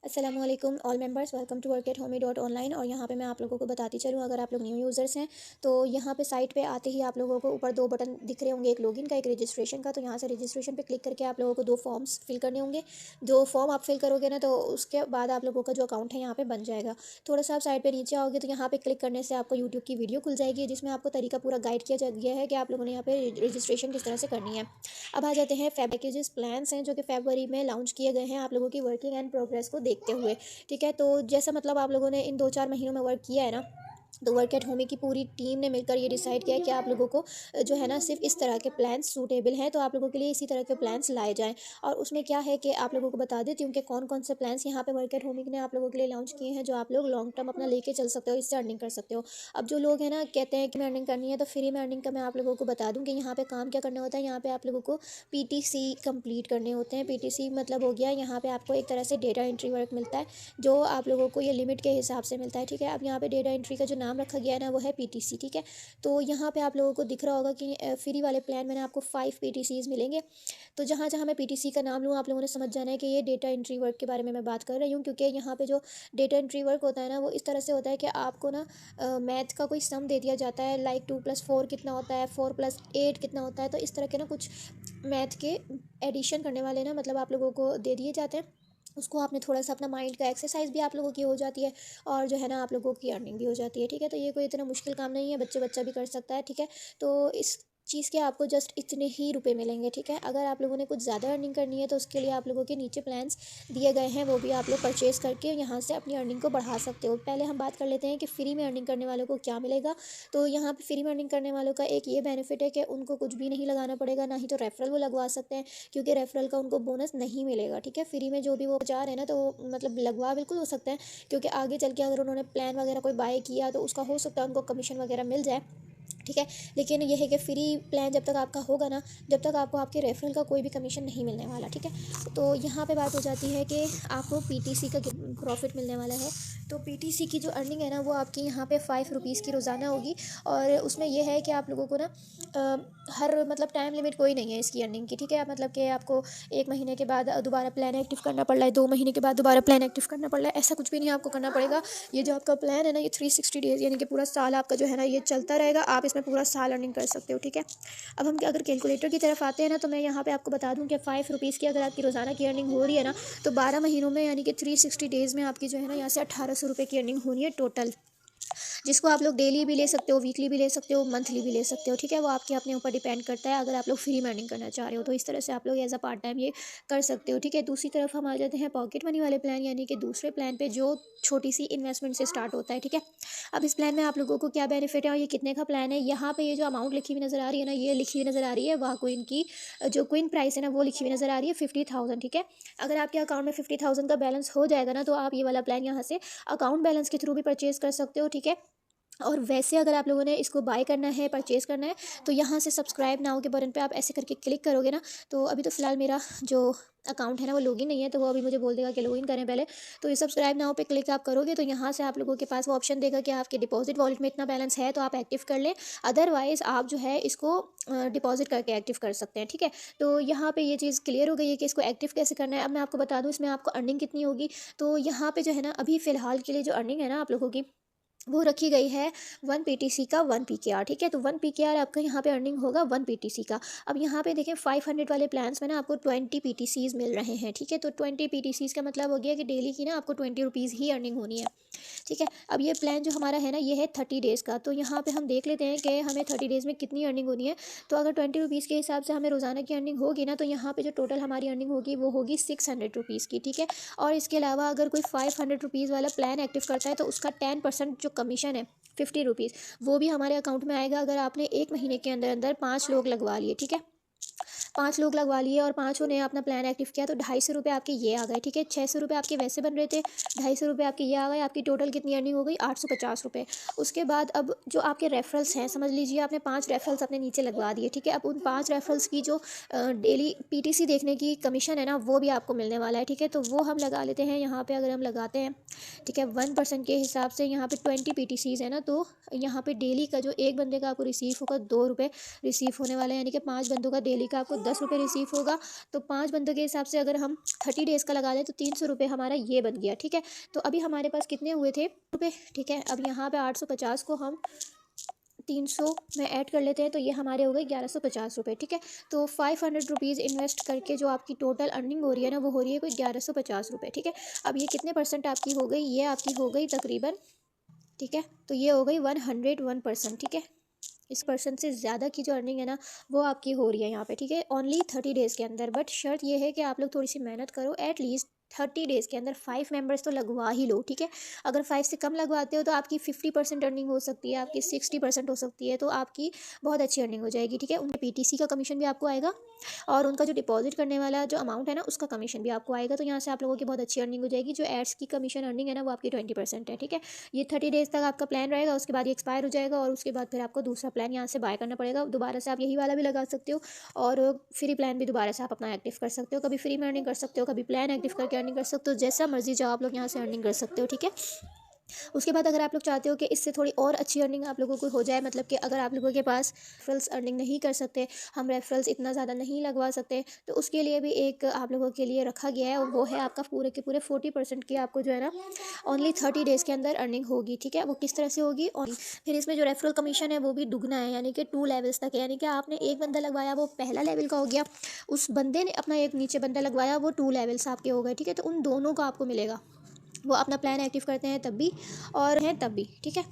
अस्सलामुअलैकुम all members, welcome to work@home.online। और यहाँ पे मैं आप लोगों को बताती चलूँ, अगर आप लोग न्यू यूज़र्स हैं तो यहाँ पे साइट पे आते ही आप लोगों को ऊपर दो बटन दिख रहे होंगे, एक लॉगिन का, एक रजिस्ट्रेशन का। तो यहाँ से रजिस्ट्रेशन पे क्लिक करके आप लोगों को दो फॉर्म्स फिल करने होंगे। जो फॉर्म आप फिल करोगे ना, तो उसके बाद आप लोगों का जो अकाउंट है यहाँ पे बन जाएगा। थोड़ा सा आप साइड पर नीचे आओगे तो यहाँ पे क्लिक करने से आपको यूट्यूब की वीडियो खुल जाएगी, जिसमें आपको तरीका पूरा गाइड किया गया है कि आप लोगों ने यहाँ पे रजिस्ट्रेशन किस तरह से करनी है। अब आ जाते हैं पैकेजेस प्लान्स हैं जो कि फरवरी में लॉन्च किए गए हैं आप लोगों की वर्किंग एंड प्रोग्रेस को देखते हुए। ठीक है, तो जैसा मतलब आप लोगों ने इन 2-4 महीनों में वर्क किया है ना, तो वर्क एट होमी की पूरी टीम ने मिलकर ये डिसाइड किया है कि आप लोगों को जो है ना, सिर्फ इस तरह के प्लान्स सूटेबल हैं, तो आप लोगों के लिए इसी तरह के प्लान्स लाए जाएं। और उसमें क्या है कि आप लोगों को बता देती हूँ कि कौन कौन से प्लान्स यहाँ पे वर्क एट होमी ने आप लोगों के लिए लॉन्च किए हैं, जो आप लोग लॉन्ग टर्म अपना लेके चल सकते हो, इससे अर्निंग कर सकते हो। अब जो लोग हैं ना, कहते हैं कि मैं अर्निंग करनी है, तो फ्री में अर्निंग का मैं आप लोगों को बता दूँ कि यहाँ पे काम क्या करना होता है। यहाँ पे आप लोगों को PTC कंप्लीट करने होते हैं। PTC मतलब हो गया, यहाँ पे आपको एक तरह से डेटा एंट्री वर्क मिलता है, जो आप लोगों को ये लिमिट के हिसाब से मिलता है। ठीक है, अब यहाँ पे डेटा एंट्री का जो नाम रखा गया है ना, वो है PTC। ठीक है, तो यहाँ पे आप लोगों को दिख रहा होगा कि फ्री वाले प्लान में आपको 5 PTCs मिलेंगे। तो जहाँ जहाँ मैं PTC का नाम लूँ, आप लोगों ने समझ जाना है कि ये डेटा एंट्री वर्क के बारे में मैं बात कर रही हूँ। क्योंकि यहाँ पे जो डेटा एंट्री वर्क होता है ना, वो इस तरह से होता है कि आपको ना मैथ का कोई सम दे दिया जाता है, लाइक 2+4 कितना होता है, 4+8 कितना होता है। तो इस तरह के ना कुछ मैथ के एडिशन करने वाले ना, मतलब आप लोगों को दे दिए जाते हैं। उसको आपने थोड़ा सा अपना माइंड का एक्सरसाइज भी आप लोगों की हो जाती है, और जो है ना, आप लोगों की अर्निंग भी हो जाती है। ठीक है, तो ये कोई इतना मुश्किल काम नहीं है, बच्चा भी कर सकता है। ठीक है, तो इस चीज़ के आपको जस्ट इतने ही रुपए मिलेंगे। ठीक है, अगर आप लोगों ने कुछ ज़्यादा अर्निंग करनी है, तो उसके लिए आप लोगों के नीचे प्लान्स दिए गए हैं, वो भी आप लोग परचेज़ करके यहाँ से अपनी अर्निंग को बढ़ा सकते हो। पहले हम बात कर लेते हैं कि फ्री में अर्निंग करने वालों को क्या मिलेगा। तो यहाँ पे फ्री में अर्निंग करने वालों का एक ये बेनिफिट है कि उनको कुछ भी नहीं लगाना पड़ेगा, ना ही तो रेफरल वो लगवा सकते हैं, क्योंकि रेफरल का उनको बोनस नहीं मिलेगा। ठीक है, फ्री में जो भी वो चाह रहे हैं ना, तो मतलब लगवा बिल्कुल हो सकते हैं, क्योंकि आगे चल के अगर उन्होंने प्लान वगैरह कोई बाय किया, तो उसका हो सकता है उनको कमीशन वगैरह मिल जाए। ठीक है, लेकिन यह है कि फ्री प्लान जब तक आपका होगा ना, जब तक आपको आपके रेफरल का कोई भी कमीशन नहीं मिलने वाला। ठीक है, तो यहाँ पे बात हो जाती है कि आपको PTC का प्रॉफिट मिलने वाला है। तो PTC की जो अर्निंग है ना, वो आपकी यहाँ पे 5 रुपीज़ की रोज़ाना होगी। और उसमें यह है कि आप लोगों को ना हर मतलब टाइम लिमिट कोई नहीं है इसकी अर्निंग की। ठीक है, मतलब कि आपको 1 महीने के बाद दोबारा प्लान एक्टिव करना पड़ रहा है, 2 महीने के बाद दोबारा प्लान एक्टिव करना पड़ रहा है, ऐसा कुछ भी नहीं आपको करना पड़ेगा। ये जो आपका प्लान है ना, ये 360 डेज़ यानी कि पूरा साल आपका जो है ना, ये चलता रहेगा। आप इसमें पूरा साल अर्निंग कर सकते हो। ठीक है, अब हम अगर कैलकुलेटर की तरफ आते हैं ना, तो मैं यहाँ पे आपको बता दूँ कि 5 रुपीज़ की अगर आपकी रोज़ाना की अर्निंग हो रही है ना, तो 12 महीनों में यानी कि 360 डेज़ में आपकी जो है ना, यहाँ से 1800 रुपये की अर्निंग होनी है टोटल, जिसको आप लोग डेली भी ले सकते हो, वीकली भी ले सकते हो, मंथली भी ले सकते हो। ठीक है, वो आपके अपने ऊपर डिपेंड करता है। अगर आप लोग फ्री में अर्निंग करना चाह रहे हो, तो इस तरह से आप लोग एज अ पार्ट टाइम ये कर सकते हो। ठीक है, दूसरी तरफ हम आ जाते हैं पॉकेट मनी वाले प्लान, यानी कि दूसरे प्लान पे जो छोटी सी इन्वेस्टमेंट से स्टार्ट होता है। ठीक है, अब इस प्लान में आप लोगों को क्या बेनिफिट है और ये कितने का प्लान है, यहाँ पे ये जो अमाउंट लिखी हुई नज़र आ रही है ना, ये लिखी हुई नज़र आ रही है वह क्विन की जो क्विन प्राइस है ना, वो लिखी हुई नज़र आ रही है 50,000। ठीक है, अगर आपके अकाउंट में 50,000 का बैलेंस हो जाएगा ना, तो आप ये वाला प्लान यहाँ से अकाउंट बैलेंस के थ्रू भी परचेज कर सकते हो। ठीक है, और वैसे अगर आप लोगों ने इसको बाय करना है, परचेज़ करना है, तो यहाँ से सब्सक्राइब नाउ के बटन पे आप ऐसे करके क्लिक करोगे ना, तो अभी तो फ़िलहाल मेरा जो अकाउंट है ना, वो लॉगिन नहीं है, तो वो अभी मुझे बोल देगा कि लॉगिन करें पहले। तो ये सब्सक्राइब नाउ पे क्लिक आप करोगे, तो यहाँ से आप लोगों के पास वो ऑप्शन देगा कि आपके डिपॉजिट वॉलेट में इतना बैलेंस है, तो आप एक्टिव कर लें, अदरवाइज़ आप जो है इसको डिपॉजिट करके एक्टिव कर सकते हैं। ठीक है, तो यहाँ पे ये चीज़ क्लियर हो गई है कि इसको एक्टिव कैसे करना है। अब मैं आपको बता दूँ इसमें आपको अर्निंग कितनी होगी। तो यहाँ पे जो है ना, अभी फ़िलहाल के लिए जो अर्निंग है ना आप लोगों की, वो रखी गई है 1 PTC का 1 PKR। ठीक है, तो 1 PKR आपका यहाँ पे अर्निंग होगा 1 PTC का। अब यहाँ पे देखें 500 वाले प्लान्स में ना आपको 20 PTCs मिल रहे हैं। ठीक है, तो 20 PTCs का मतलब हो गया कि डेली की ना आपको 20 रुपीज़ ही अर्निंग होनी है। ठीक है, अब ये प्लान जो हमारा है ना, ये है 30 डेज़ का। तो यहाँ पे हम देख लेते हैं कि हमें 30 डेज़ में कितनी अर्निंग होनी है। तो अगर 20 रुपीज़ के हिसाब से हमें रोज़ाना की अर्निंग होगी ना, तो यहाँ पे जो टोटल हमारी अर्निंग होगी वो होगी 600 रुपीज़ की। ठीक है, और इसके अलावा अगर कोई 500 रुपीज़ वाला प्लान एक्टिव करता है, तो उसका 10% जो कमीशन है 50 रुपीज़, वो भी हमारे अकाउंट में आएगा, अगर आपने 1 महीने के अंदर अंदर 5 लोग लगवा लिए। ठीक है, 5 लोग लगवा लिए और 5 ने अपना प्लान एक्टिव किया, तो 250 रुपये आपके ये आ गए। ठीक है, 600 रुपये आपके वैसे बन रहे थे, 250 रुपये आपके ये आ गए। आपकी टोटल कितनी अर्निंग हो गई, 850 रुपये। उसके बाद अब जो आपके रेफरल्स हैं, समझ लीजिए आपने 5 रेफरल्स अपने नीचे लगवा दिए। ठीक है, अब उन 5 रेफरल्स की जो डेली PTC देखने की कमीशन है ना, वो भी आपको मिलने वाला है। ठीक है, तो वो हम लगा लेते हैं यहाँ पर। अगर हम लगाते हैं, ठीक है, 1% के हिसाब से यहाँ पे 20 PTCs है ना, तो यहाँ पे डेली का जो एक बंदे का आपको रिसीव होगा 2 रुपये रिसीव होने वाला है, यानी कि 5 बंदों का डेली का आपको 10 रुपये रिसीव होगा। तो 5 बंदों के हिसाब से अगर हम 30 डेज़ का लगा लें तो 300 रुपये हमारा ये बन गया, ठीक है। तो अभी हमारे पास कितने हुए थे रुपये, ठीक है। अब यहाँ पे 850 को हम 300 में ऐड कर लेते हैं तो ये हमारे हो गए 1150 रुपये, ठीक है। तो 500 रुपीज़ इन्वेस्ट करके जो आपकी टोटल अर्निंग हो रही है ना, वो हो रही है कोई 1150 रुपये, ठीक है। अब ये कितने परसेंट आपकी हो गई, ये आपकी हो गई तकरीबन, ठीक है। तो ये हो गई 101%, ठीक है। इस परसेंट से ज़्यादा की जो अर्निंग है ना, वो आपकी हो रही है यहाँ पे, ठीक है, ओनली 30 डेज़ के अंदर। बट शर्त ये है कि आप लोग थोड़ी सी मेहनत करो, एटलीस्ट 30 डेज़ के अंदर 5 मेंबर्स तो लगवा ही लो, ठीक है। अगर 5 से कम लगवाते हो तो आपकी 50% अर्निंग हो सकती है, आपकी 60% हो सकती है, तो आपकी बहुत अच्छी अर्निंग हो जाएगी, ठीक है। उनके पीटीसी का कमीशन भी आपको आएगा और उनका जो डिपॉजिट करने वाला जो अमाउंट है ना, उसका कमीशन भी आपको आएगा। तो यहाँ से आप लोगों की बहुत अच्छी अर्निंग हो जाएगी। जो एड्स की कमीशन अर्निंग है ना, वो आपकी 20% है, ठीक है। ये 30 डेज़ तक आपका प्लान रहेगा, उसके बाद ये एक्सपायर हो जाएगा और उसके बाद फिर आपको दूसरा प्लान यहाँ से बाय करना पड़ेगा। दोबारा से आप यही वाला भी लगा सकते हो और फ्री प्लान भी दोबारा से आप अपना एक्टिव कर सकते हो। कभी फ्री में अर्निंग कर सकते हो, कभी प्लान एक्टिव करके अर्निंग कर सकते हो, जैसा मर्जी जाओ आप लोग यहाँ से अर्निंग कर सकते हो, ठीक है। उसके बाद अगर आप लोग चाहते हो कि इससे थोड़ी और अच्छी अर्निंग आप लोगों को हो जाए, मतलब कि अगर आप लोगों के पास रेफरल्स अर्निंग नहीं कर सकते, हम रेफरल्स इतना ज़्यादा नहीं लगवा सकते, तो उसके लिए भी एक आप लोगों के लिए रखा गया है और वो है आपका पूरे के पूरे 40% की आपको जो है ना ओनली 30 डेज़ के अंदर अर्निंग होगी, ठीक है। वो किस तरह से होगी, और फिर इसमें जो रेफरल कमीशन है वो भी दुगना है, यानी कि 2 लेवल्स तक है। यानी कि आपने एक बंदा लगवाया वो पहला लेवल का हो गया, उस बंदे ने अपना एक नीचे बंदा लगवाया वो 2 लेवल्स आपके हो गए, ठीक है। तो उन दोनों का आपको मिलेगा, वो अपना प्लान एक्टिव करते हैं तब भी और हैं तब भी, ठीक है।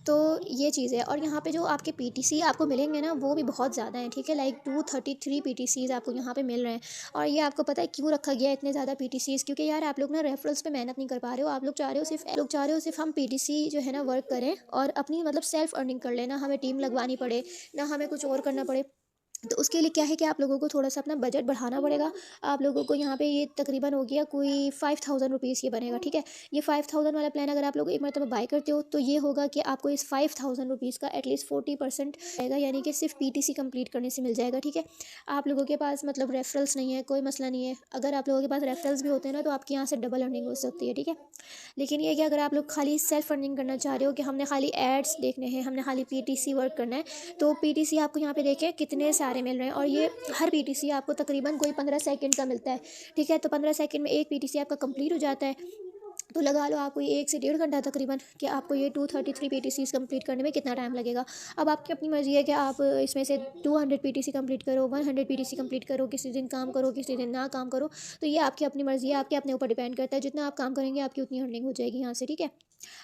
तो ये चीज़ है। और यहाँ पे जो आपके पीटीसी आपको मिलेंगे ना, वो भी बहुत ज़्यादा हैं, ठीक है। लाइक 233 पीटीसीज़ आपको यहाँ पे मिल रहे हैं। और ये आपको पता है क्यों रखा गया है इतने ज़्यादा पीटीसीज़, क्योंकि यार आप लोग ना रेफरल्स पे मेहनत नहीं कर पा रहे हो, आप लोग चाह रहे हो सिर्फ हम पीटीसी जो है ना वर्क करें और अपनी मतलब सेल्फ अर्निंग कर लेना, हमें टीम लगवानी पड़े ना, हमें कुछ और करना पड़े। तो उसके लिए क्या है कि आप लोगों को थोड़ा सा अपना बजट बढ़ाना पड़ेगा। आप लोगों को यहाँ पे ये तकरीबन हो गया कोई 5000 रुपीज़ ये बनेगा, ठीक है। ये 5000 वाला प्लान अगर आप लोग एक मरतबा बाय करते हो तो ये होगा कि आपको इस 5000 रुपीज़ का एटलीस्ट 40% आएगा, यानी कि सिर्फ पीटीसी कंप्लीट करने से मिल जाएगा, ठीक है। आप लोगों के पास मतलब रेफरल्स नहीं है, कोई मसला नहीं है। अगर आप लोगों के पास रेफरल्स भी होते हैं ना, तो आपकी यहाँ से डबल अर्निंग हो सकती है, ठीक है। लेकिन ये कि अगर आप लोग खाली सेल्फ अर्निंग करना चाह रहे हो कि हमने खाली एड्स देखने हैं, हमने खाली पीटीसी वर्क करना है, तो पीटीसी आपको यहाँ पे देखें कितने सारे मिल रहे हैं। और ये हर पीटीसी आपको तकरीबन कोई 15 सेकंड का मिलता है, ठीक है। तो 15 सेकंड में एक पीटीसी आपका कंप्लीट हो जाता है। तो लगा लो आपको ये 1 से 1.5 घंटा तकरीबन कि आपको ये 233 पीटीसीज़ कंप्लीट करने में कितना टाइम लगेगा। अब आपकी अपनी मर्ज़ी है कि आप इसमें से 200 पीटीसी कंप्लीट करो, 100 पीटीसी कंप्लीट करो, किसी दिन काम करो, किसी दिन ना काम करो। तो ये आपकी अपनी मर्ज़ी है, आपके अपने ऊपर डिपेंड करता है। जितना आप काम करेंगे आपकी उतनी अर्निंग हो जाएगी यहाँ से, ठीक है।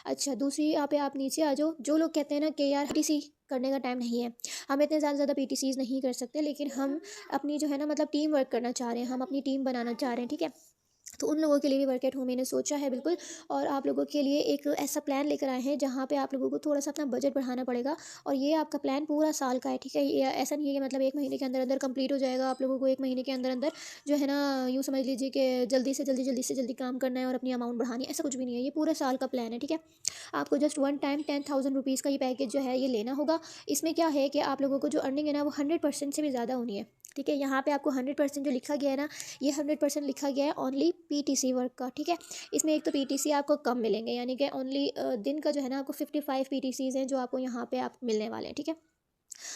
अच्छा, दूसरी यहाँ पे आप नीचे आ जाओ। जो लोग कहते हैं ना कि यार पीटीसी करने का टाइम नहीं है, हम इतने ज़्यादा पीटीसीज़ नहीं कर सकते, लेकिन हम अपनी जो है ना मतलब टीम वर्क करना चाह रहे हैं, हम अपनी टीम बनाना चाह रहे हैं, ठीक है। तो उन लोगों के लिए भी वर्क एट होम मैंने सोचा है बिल्कुल। और आप लोगों के लिए एक ऐसा प्लान लेकर आए हैं जहाँ पे आप लोगों को थोड़ा सा अपना बजट बढ़ाना पड़ेगा। और ये आपका प्लान पूरा साल का है, ठीक है। ये ऐसा नहीं है कि मतलब 1 महीने के अंदर अंदर कंप्लीट हो जाएगा। आप लोगों को 1 महीने के अंदर अंदर जो है ना, यूँ समझ लीजिए कि जल्दी काम करना है और अपनी अमाउंट बढ़ानी है, ऐसा कुछ भी नहीं है। ये पूरे साल का प्लान है, ठीक है। आपको जस्ट वन टाइम 10,000 रुपीज़ का ये पैकेज जो है ये लेना होगा। इसमें क्या है कि आप लोगों को जो अर्निंग है ना, वो 100% से भी ज़्यादा होनी है, ठीक है। यहाँ पे आपको 100% जो लिखा गया है ना, ये 100% लिखा गया है ओनली पीटीसी वर्क का, ठीक है। इसमें एक तो पीटीसी आपको कम मिलेंगे, यानी कि ओनली दिन का जो है ना आपको 55 पीटीसीज़ हैं जो आपको यहाँ पे आप मिलने वाले हैं, ठीक है।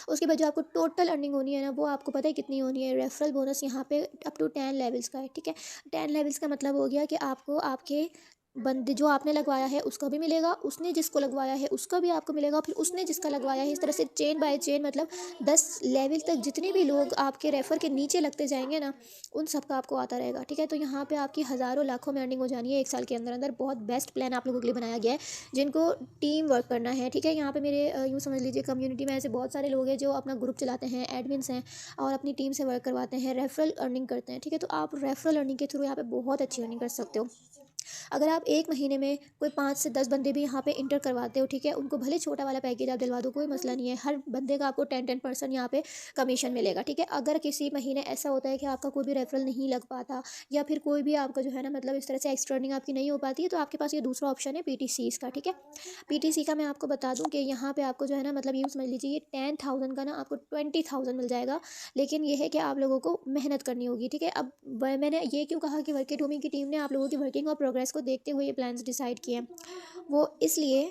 उसके बाद जो आपको टोटल अर्निंग होनी है ना, वो आपको पता है कितनी होनी है। रेफरल बोनस यहाँ पे अप टू 10 लेवल्स का है, ठीक है। 10 लेवल्स का मतलब हो गया कि आपको आपके बंदे जो आपने लगवाया है उसका भी मिलेगा, उसने जिसको लगवाया है उसका भी आपको मिलेगा, फिर उसने जिसका लगवाया है। इस तरह से चेन बाय चेन मतलब 10 लेवल तक जितने भी लोग आपके रेफ़र के नीचे लगते जाएंगे ना, उन सब का आपको आता रहेगा, ठीक है। तो यहाँ पे आपकी हज़ारों लाखों में अर्निंग हो जानी है 1 साल के अंदर अंदर। बहुत बेस्ट प्लान आप लोगों के लिए बनाया गया है जिनको टीम वर्क करना है, ठीक है। यहाँ पे मेरे यूँ समझ लीजिए कम्युनिटी में ऐसे बहुत सारे लोग हैं जो अपना ग्रुप चलाते हैं, एडमिन्स हैं और अपनी टीम से वर्क करवाते हैं, रेफरल अर्निंग करते हैं, ठीक है। तो आप रेफरल अर्निंग के थ्रू यहाँ पे बहुत अच्छी अर्निंग कर सकते हो। अगर आप 1 महीने में कोई 5 से 10 बंदे भी यहाँ पे इंटर करवाते हो, ठीक है, उनको भले छोटा वाला पैकेज आप दिलवा दो, कोई मसला नहीं है। हर बंदे का आपको 10% यहाँ पे कमीशन मिलेगा, ठीक है। अगर किसी महीने ऐसा होता है कि आपका कोई भी रेफरल नहीं लग पाता या फिर कोई भी आपका जो है ना मतलब इस तरह से एक्स्ट्रा अर्निंग आपकी नहीं हो पाती है, तो आपके पास ये दूसरा ऑप्शन है पीटीसीज़ का, ठीक है। पीटीसी का मैं आपको बता दूँ कि यहाँ पे आपको जो है ना मतलब यूँ समझ लीजिए ये 10,000 का ना आपको 20,000 मिल जाएगा। लेकिन ये है कि आप लोगों को मेहनत करनी होगी, ठीक है। अब मैंने ये क्यों कहा कि वर्क एट होम की टीम ने आप लोगों की वर्किंग और प्रोग्रेस को देखते हुए ये प्लान्स डिसाइड किए हैं, वो इसलिए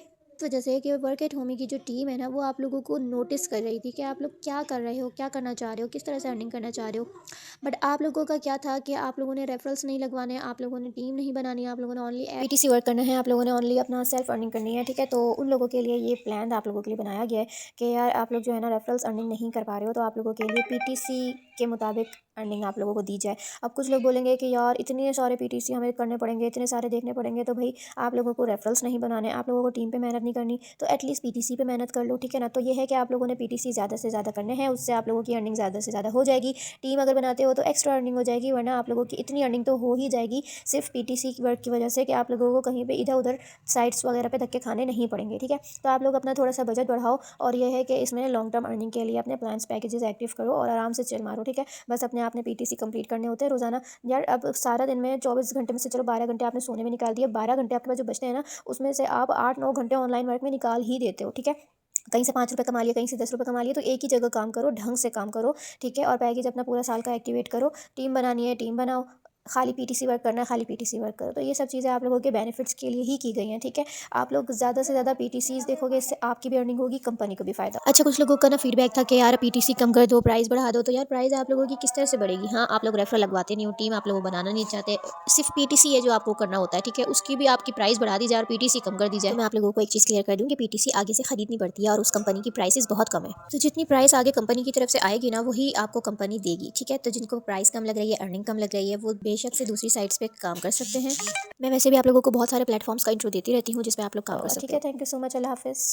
वजह से कि वर्क एट होमी की जो टीम है ना वो आप लोगों को नोटिस कर रही थी कि आप लोग क्या कर रहे हो, क्या करना चाह रहे हो, किस तरह से अर्निंग करना चाह रहे हो। बट आप लोगों का क्या था कि आप लोगों ने रेफरल्स नहीं लगवाने, आप लोगों ने टीम नहीं बनानी, आप लोगों ने ओनली पीटीसी वर्क करना है, आप लोगों ने ओनली अपना सेल्फ अर्निंग करनी है, ठीक है। तो उन लोगों के लिए ये प्लान आप लोगों के लिए बनाया गया है कि यार आप लोग जो है ना रेफरल्स अर्निंग नहीं कर पा रहे हो, तो आप लोगों के लिए पीटीसी के मुताबिक अर्निंग आप लोगों को दी जाए। अब कुछ लोग बोलेंगे कि यार इतने सारे पीटीसी हमें करने पड़ेंगे, इतने सारे देखने पड़ेंगे, तो भाई आप लोगों को रेफरल्स नहीं बनाने, आप लोगों को टीम पे मेहनत नहीं करनी, तो एटलीस्ट पीटीसी पे मेहनत कर लो, ठीक है ना। तो ये है कि आप लोगों ने पीटीसी ज़्यादा से ज़्यादा करने हैं, उससे आप लोगों की अर्निंग ज़्यादा से ज़्यादा हो जाएगी। टीम अगर बनाते हो तो एक्स्ट्रा अर्निंग हो जाएगी, वरना आप लोगों की इतनी अर्निंग तो हो ही जाएगी सिर्फ पीटीसी की वर्क की वजह से कि आप लोगों को कहीं पर इधर उधर साइट्स वगैरह पे धक्के खाने नहीं पड़ेंगे, ठीक है। तो आप लोग अपना थोड़ा सा बजट बढ़ाओ, और यह है कि इसमें लॉन्ग टर्म अर्निंग के लिए अपने प्लान्स पैकेजेस एक्टिव करो और आराम से चिल मारो, ठीक है। बस अपने आपने पीटीसी कंप्लीट करने होते हैं रोज़ाना। यार अब सारा दिन में 24 घंटे में से चलो 12 घंटे आपने सोने में निकाल दिए, 12 घंटे आपके पास जो बचते हैं ना, उसमें से आप 8-9 घंटे ऑनलाइन वर्क में निकाल ही देते हो, ठीक है। कहीं से 5 रुपये कमा लिए, कहीं से 10 रुपये कमा लिए, तो एक ही जगह काम करो, ढंग से काम करो, ठीक है। और पैकेज अपना पूरा साल का एक्टिवेट करो। टीम बनानी है टीम बनाओ, खाली पीटीसी वर्क करना है खाली पीटीसी वर्क करो। तो ये सब चीज़ें आप लोगों के बेनिफिट्स के लिए ही की गई हैं, ठीक है। आप लोग ज़्यादा से ज़्यादा पीटीसीज देखोगे, इससे आपकी भी अर्निंग होगी, कंपनी को भी फ़ायदा। अच्छा, कुछ लोगों का ना फीडबैक था कि यार पीटीसी कम कर दो, प्राइस बढ़ा दो। तो यार प्राइस आप लोगों की किस तरह से बढ़ेगी? हाँ, आप लोग रेफरल लगवाते नहीं हो, टीम आप लोग बनाना नहीं चाहते, सिर्फ पीटीसी है जो आपको करना होता है, ठीक है। उसकी भी आपकी प्राइस बढ़ा दी जाए और पीटीसी कम कर दी जाए। तो मैं आप लोगों को एक चीज़ क्लियर कर दूँ कि पीटीसी आगे से खरीदनी पड़ती है और उस कंपनी की प्राइसेस बहुत कम है। तो जितनी प्राइस आगे कंपनी की तरफ से आएगी ना, वही आपको कंपनी देगी, ठीक है। तो जिनको प्राइस कम लग रही है, अर्निंग कम लग रही है, वो बेशक से दूसरी साइट्स पे काम कर सकते हैं। मैं वैसे भी आप लोगों को बहुत सारे प्लेटफॉर्म्स का इंट्रो देती रहती हूँ जिसमें आप लोग काम कर सकते हैं, ठीक है। थैंक यू सो मच, अल्लाह हाफिज़।